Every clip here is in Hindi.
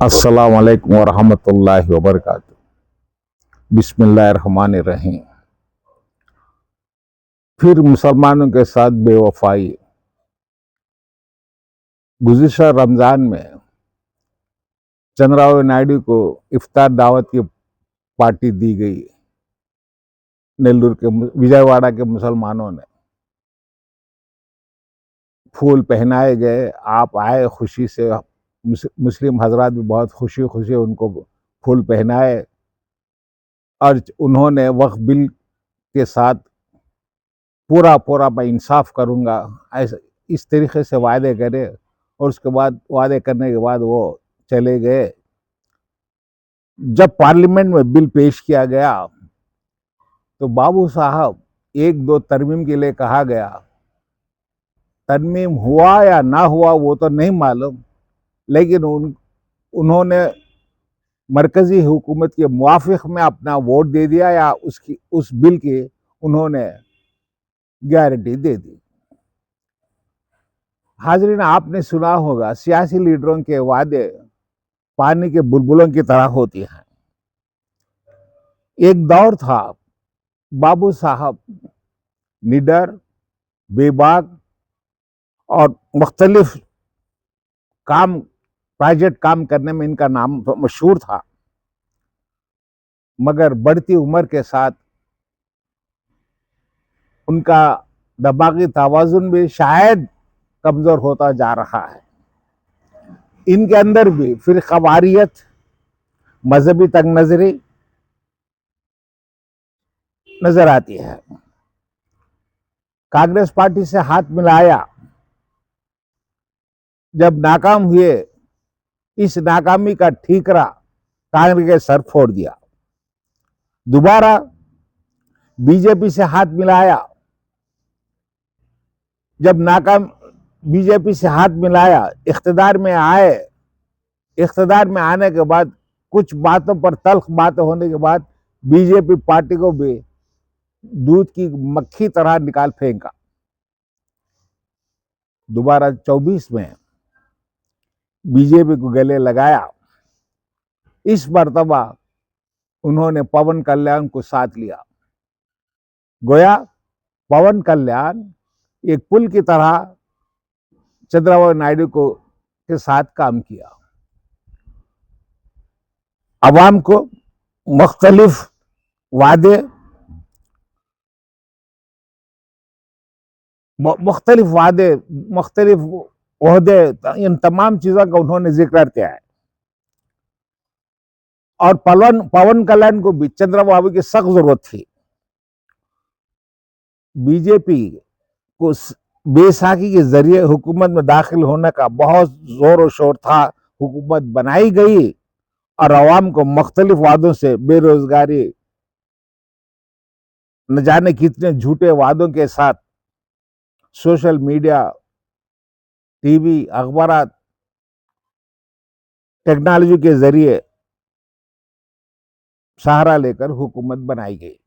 अस्सलाम वालेकुम वरहमतुल्लाहि वबरकातुहू। बिस्मिल्लाहिर्रहमानिर्रहीम। फिर मुसलमानों के साथ बेवफाई। गुज़िश्ता रमज़ान में चंद्रबाबू नायडू को इफ्तार दावत की पार्टी दी गई। नेल्लूर के विजयवाड़ा के मुसलमानों ने फूल पहनाए गए। आप आए खुशी से, मुस्लिम हजरात भी बहुत खुशी खुशी उनको फूल पहनाए और उन्होंने वक्फ बिल के साथ पूरा पूरा मैं इंसाफ करूंगा ऐसे इस तरीके से वादे करे और उसके बाद वादे करने के बाद वो चले गए। जब पार्लियामेंट में बिल पेश किया गया तो बाबू साहब एक दो तरमीम के लिए कहा गया। तरमीम हुआ या ना हुआ वो तो नहीं मालूम, लेकिन उन्होंने मरकजी हुकूमत के मुआफिक में अपना वोट दे दिया या उस बिल की उन्होंने गारंटी दे दी। हाजरीन, आपने सुना होगा सियासी लीडरों के वादे पानी के बुलबुलों की तरह होती हैं। एक दौर था बाबू साहब निडर, बेबाक और मुख्तलिफ प्रोजेक्ट काम करने में इनका नाम मशहूर था, मगर बढ़ती उम्र के साथ उनका दिमागी तवाज़ुन भी शायद कमजोर होता जा रहा है। इनके अंदर भी फिरकावारियत, मजहबी तंग नजरी नजर आती है। कांग्रेस पार्टी से हाथ मिलाया, जब नाकाम हुए इस नाकामी का ठीकरा कांग्रेस के सर फोड़ दिया। दोबारा बीजेपी से हाथ मिलाया, जब नाकाम बीजेपी से हाथ मिलाया, इख्तिदार में आए। इख्तिदार में आने के बाद कुछ बातों पर तल्ख बातें होने के बाद बीजेपी पार्टी को भी दूध की मक्खी तरह निकाल फेंका। दोबारा 24 में बीजेपी को गले लगाया। इस मर्तबा उन्होंने पवन कल्याण को साथ लिया। गोया पवन कल्याण एक पुल की तरह चंद्रबाबू नायडू को के साथ काम किया। अवाम को मुख्तलिफ वादे, मुख्तलिफ ओहदे, इन तमाम चीजों का उन्होंने जिक्र किया है। और पवन कल्याण को भी चंद्रबाबू की सख्त जरूरत थी। बीजेपी को बेसाखी के जरिए हुकूमत में दाखिल होने का बहुत जोर और शोर था। हुकूमत बनाई गई और अवाम को मुख्तलिफ वादों से बेरोजगारी, न जाने कितने झूठे वादों के साथ सोशल मीडिया, टीवी, अखबार, टेक्नोलॉजी के जरिए सहारा लेकर हुकूमत बनाई गई।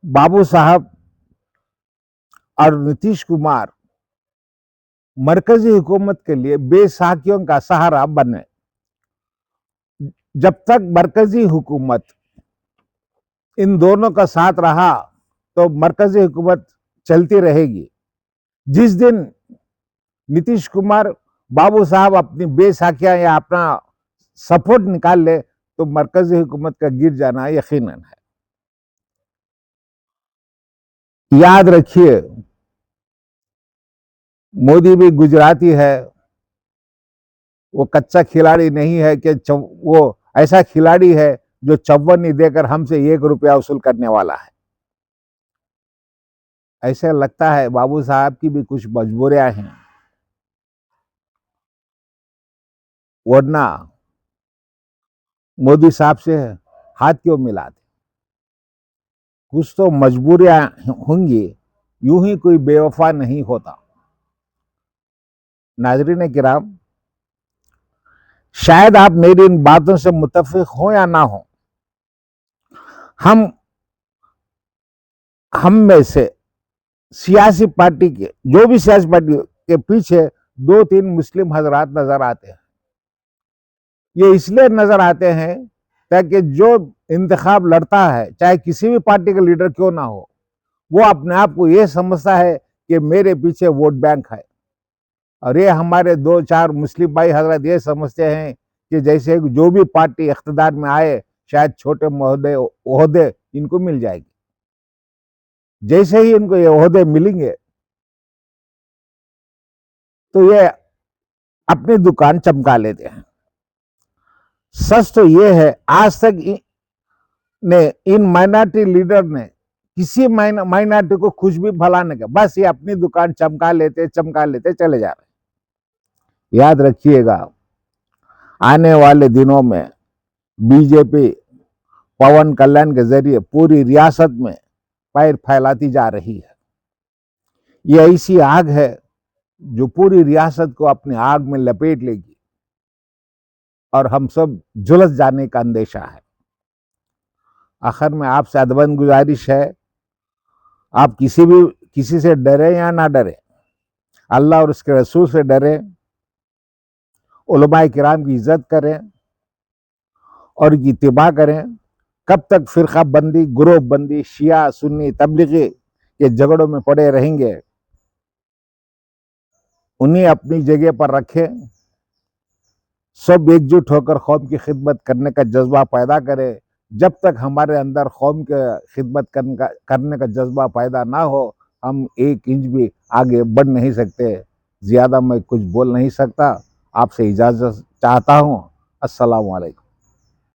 बाबू साहब और नीतीश कुमार मरकजी हुकूमत के लिए बेसाखियों का सहारा बने। जब तक मरकजी हुकूमत इन दोनों का साथ रहा तो मरकजी हुकूमत चलती रहेगी। जिस दिन नीतीश कुमार, बाबू साहब अपनी बेसाखियां या अपना सपोर्ट निकाल ले तो मरकजी हुकूमत का गिर जाना यकीनन है। याद रखिए, मोदी भी गुजराती है। वो कच्चा खिलाड़ी नहीं है कि वो ऐसा खिलाड़ी है जो 54 देकर हमसे 1 रुपया वसूल करने वाला है। ऐसा लगता है बाबू साहब की भी कुछ मजबूरियां हैं, वरना मोदी साहब से हाथ क्यों मिलाते। कुछ तो मजबूरियां होंगी, यूं ही कोई बेवफा नहीं होता। नाज़रीन किराम, शायद आप मेरी इन बातों से मुत्तफिक हो या ना हो, हम में से सियासी पार्टी के, जो भी सियासी पार्टी के पीछे 2-3 मुस्लिम हजरात नजर आते हैं। ये इसलिए नजर आते हैं ताकि जो इंतखाब लड़ता है, चाहे किसी भी पार्टी का लीडर क्यों ना हो, वो अपने आप को ये समझता है कि मेरे पीछे वोट बैंक है। और ये हमारे दो चार मुस्लिम भाई हजरत ये समझते हैं कि जैसे जो भी पार्टी इख्तिदार में आए, शायद छोटे ओहदे इनको मिल जाएगी। जैसे ही इनको ये ओहदे मिलेंगे तो ये अपनी दुकान चमका लेते हैं। सच तो ये है, आज तक इन माइनॉरिटी लीडर ने किसी माइनॉरिटी को कुछ भी भला नहीं किया, बस ये अपनी दुकान चमका लेते चले जा रहे। याद रखिएगा, आने वाले दिनों में बीजेपी पवन कल्याण के जरिए पूरी रियासत में पैर फैलाती जा रही है। ये ऐसी आग है जो पूरी रियासत को अपनी आग में लपेट लेगी और हम सब झुलस जाने का अंदेशा है। आखिर में आपसे अदबन गुजारिश है, आप किसी से डरे या ना डरे, अल्लाह और उसके रसूल से डरे, उलमाए किराम की इज्जत करें और इत्तिबा करें। कब तक फिरका बंदी, ग्रोह बंदी, शिया सुन्नी तबलीगी के झगड़ों में पड़े रहेंगे? उन्हें अपनी जगह पर रखें, सब एकजुट होकर कौम की खिदमत करने का जज्बा पैदा करें। जब तक हमारे अंदर कौम के खिदमत करने का जज्बा पैदा ना हो, हम एक इंच भी आगे बढ़ नहीं सकते। ज़्यादा मैं कुछ बोल नहीं सकता, आपसे इजाज़त चाहता हूँ। अस्सलामु अलैकुम।